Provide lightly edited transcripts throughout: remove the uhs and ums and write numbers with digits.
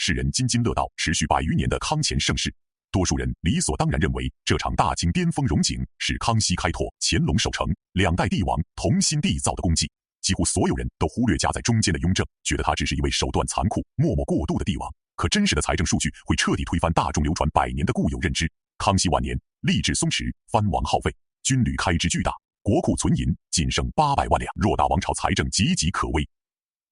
世人津津乐道持续100余年的康乾盛世，多数人理所当然认为这场大清巅峰荣景是康熙开拓、乾隆守成2代帝王同心缔造的功绩。几乎所有人都忽略夹在中间的雍正，觉得他只是一位手段残酷、默默过度的帝王。可真实的财政数据会彻底推翻大众流传100年的固有认知。康熙晚年，吏治松弛，藩王耗费，军旅开支巨大，国库存银仅剩800万两，偌大王朝财政岌岌可危。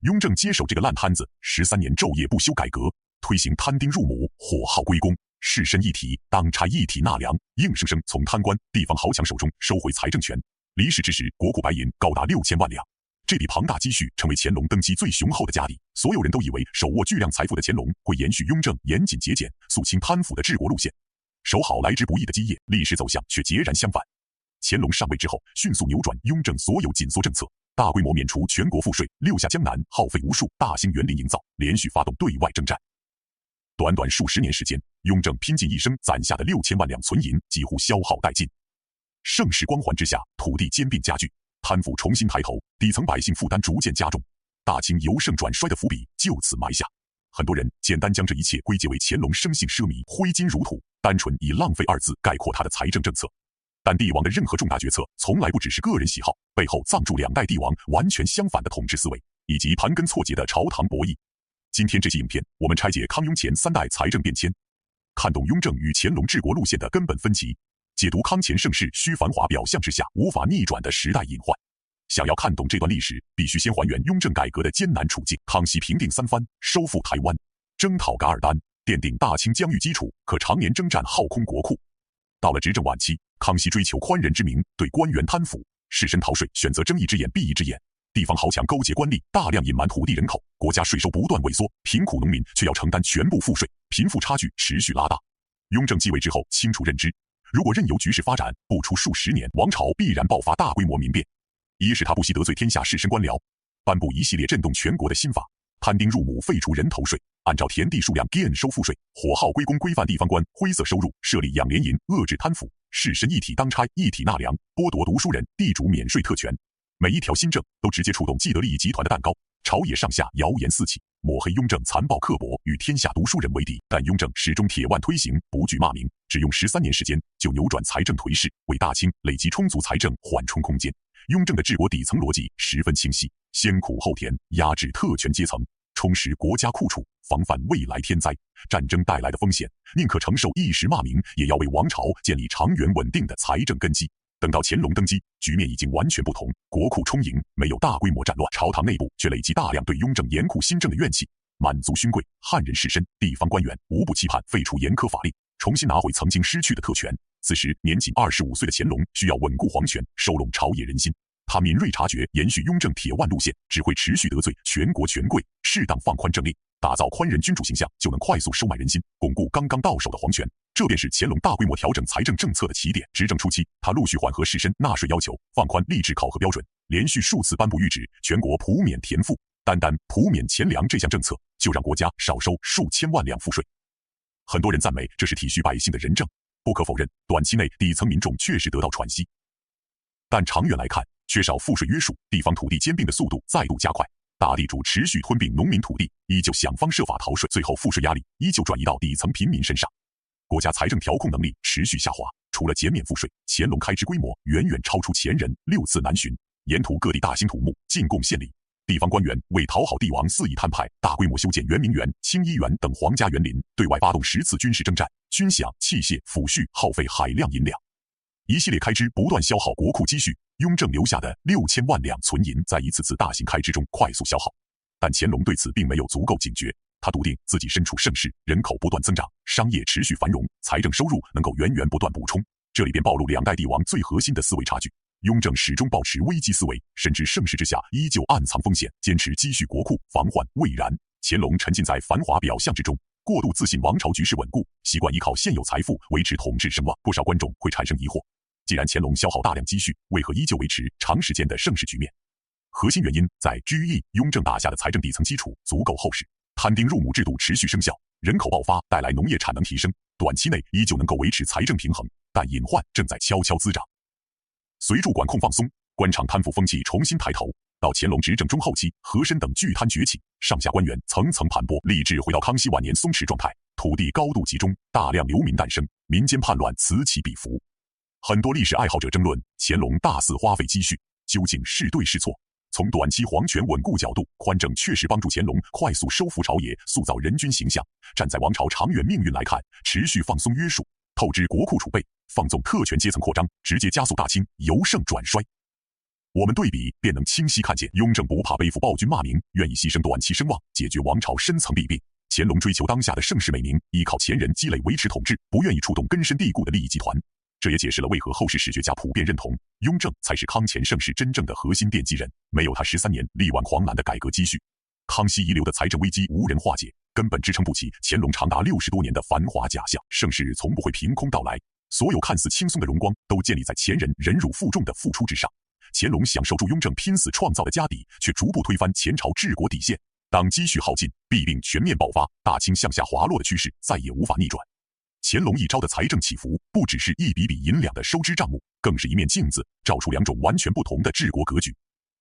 雍正接手这个烂摊子，13年昼夜不休改革，推行摊丁入亩、火耗归公、士绅一体、当差一体纳粮，硬生生从贪官、地方豪强手中收回财政权。离世之时，国库白银高达6000万两。这笔庞大积蓄成为乾隆登基最雄厚的家底。所有人都以为手握巨量财富的乾隆会延续雍正严谨节俭、肃清贪腐的治国路线，守好来之不易的基业。历史走向却截然相反。乾隆上位之后，迅速扭转雍正所有紧缩政策，大规模免除全国赋税，六下江南，耗费无数，大兴园林营造，连续发动对外征战。短短数十年时间，雍正拼尽一生攒下的6000万两存银几乎消耗殆尽。盛世光环之下，土地兼并加剧，贪腐重新抬头，底层百姓负担逐渐加重，大清由盛转衰的伏笔就此埋下。很多人简单将这一切归结为乾隆生性奢靡、挥金如土，单纯以浪费2字概括他的财政政策。但帝王的任何重大决策从来不只是个人喜好，背后藏住2代帝王完全相反的统治思维，以及盘根错节的朝堂博弈。今天这期影片，我们拆解康雍乾3代财政变迁，看懂雍正与乾隆治国路线的根本分歧，解读康乾盛世虚繁华表象之下无法逆转的时代隐患。想要看懂这段历史，必须先还原雍正改革的艰难处境。康熙平定三藩，收复台湾，征讨噶尔丹，奠定大清疆域基础，可常年征战耗空国库。到了执政晚期，康熙追求宽仁之名，对官员贪腐、士绅逃税选择睁一只眼闭一只眼，地方豪强勾结官吏，大量隐瞒土地人口，国家税收不断萎缩，贫苦农民却要承担全部赋税，贫富差距持续拉大。雍正继位之后，清楚认知，如果任由局势发展，不出数十年，王朝必然爆发大规模民变。一是他不惜得罪天下士绅官僚，颁布一系列震动全国的新法，摊丁入亩，废除人头税，按照田地数量验收赋税，火耗归公，规范地方官灰色收入，设立养廉银，遏制贪腐，士绅一体当差一体纳粮，剥夺读书人、地主免税特权。每一条新政都直接触动既得利益集团的蛋糕，朝野上下谣言四起，抹黑雍正残暴刻薄，与天下读书人为敌。但雍正始终铁腕推行，不惧骂名，只用13年时间就扭转财政颓势，为大清累积充足财政缓冲空间。雍正的治国底层逻辑十分清晰，先苦后甜，压制特权阶层，充实国家库储，防范未来天灾、战争带来的风险，宁可承受一时骂名，也要为王朝建立长远稳定的财政根基。等到乾隆登基，局面已经完全不同，国库充盈，没有大规模战乱，朝堂内部却累积大量对雍正严酷新政的怨气。满族勋贵、汉人士绅、地方官员无不期盼废除严苛法令，重新拿回曾经失去的特权。此时年仅25岁的乾隆需要稳固皇权，收拢朝野人心。他敏锐察觉，延续雍正铁腕路线只会持续得罪全国权贵，适当放宽政令，打造宽仁君主形象，就能快速收买人心，巩固刚刚到手的皇权。这便是乾隆大规模调整财政政策的起点。执政初期，他陆续缓和士绅纳税要求，放宽吏治考核标准，连续数次颁布谕旨，全国普免田赋。单普免钱粮这项政策，就让国家少收数千万两赋税。很多人赞美这是体恤百姓的仁政，不可否认，短期内底层民众确实得到喘息。但长远来看，缺少赋税约束，地方土地兼并的速度再度加快，大地主持续吞并农民土地，依旧想方设法逃税，最后赋税压力依旧转移到底层平民身上。国家财政调控能力持续下滑，除了减免赋税，乾隆开支规模远远超出前人，6次南巡，沿途各地大兴土木，进贡献礼。地方官员为讨好帝王肆意摊派，大规模修建圆明园、清漪园等皇家园林，对外发动10次军事征战，军饷、器械、抚恤耗费海量银两。一系列开支不断消耗国库积蓄，雍正留下的6000万两存银在一次次大型开支中快速消耗。但乾隆对此并没有足够警觉，他笃定自己身处盛世，人口不断增长，商业持续繁荣，财政收入能够源源不断补充。这里便暴露2代帝王最核心的思维差距。雍正始终保持危机思维，深知盛世之下依旧暗藏风险，坚持积蓄国库，防患未然。乾隆沉浸在繁华表象之中，过度自信王朝局势稳固，习惯依靠现有财富维持统治声望。不少观众会产生疑惑，既然乾隆消耗大量积蓄，为何依旧维持长时间的盛世局面？核心原因在于雍正打下的财政底层基础足够厚实，摊丁入亩制度持续生效，人口爆发带来农业产能提升，短期内依旧能够维持财政平衡，但隐患正在悄悄滋长。随着管控放松，官场贪腐风气重新抬头，到乾隆执政中后期，和珅等巨贪崛起，上下官员层层盘剥，吏治回到康熙晚年松弛状态，土地高度集中，大量流民诞生，民间叛乱此起彼伏。很多历史爱好者争论乾隆大肆花费积蓄究竟是对是错。从短期皇权稳固角度，宽政确实帮助乾隆快速收复朝野，塑造人君形象；站在王朝长远命运来看，持续放松约束，透支国库储备，放纵特权阶层扩张，直接加速大清由盛转衰。我们对比便能清晰看见，雍正不怕背负暴君骂名，愿意牺牲短期声望，解决王朝深层弊病；乾隆追求当下的盛世美名，依靠前人积累维持统治，不愿意触动根深蒂固的利益集团。这也解释了为何后世史学家普遍认同雍正才是康乾盛世真正的核心奠基人，没有他13年力挽狂澜的改革积蓄，康熙遗留的财政危机无人化解，根本支撑不起乾隆长达60多年的繁华假象。盛世从不会凭空到来，所有看似轻松的荣光都建立在前人忍辱负重的付出之上。乾隆享受住雍正拼死创造的家底，却逐步推翻前朝治国底线。当积蓄耗尽，弊病全面爆发，大清向下滑落的趋势再也无法逆转。乾隆一朝的财政起伏，不只是一笔笔银两的收支账目，更是一面镜子，照出2种完全不同的治国格局。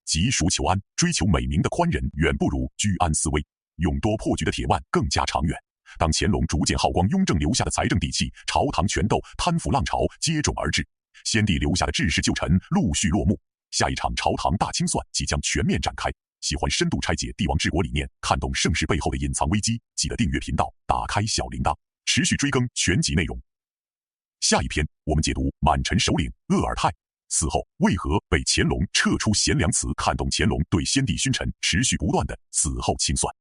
急赎求安、追求美名的宽人，远不如居安思危、勇夺破局的铁腕更加长远。当乾隆逐渐耗光雍正留下的财政底气，朝堂权斗、贪腐浪潮接踵而至，先帝留下的治世旧臣陆续落幕，下一场朝堂大清算即将全面展开。喜欢深度拆解帝王治国理念，看懂盛世背后的隐藏危机，记得订阅频道，打开小铃铛，持续追更全集内容。下一篇我们解读满臣首领鄂尔泰死后为何被乾隆撤出贤良祠，看懂乾隆对先帝勋臣持续不断的死后清算。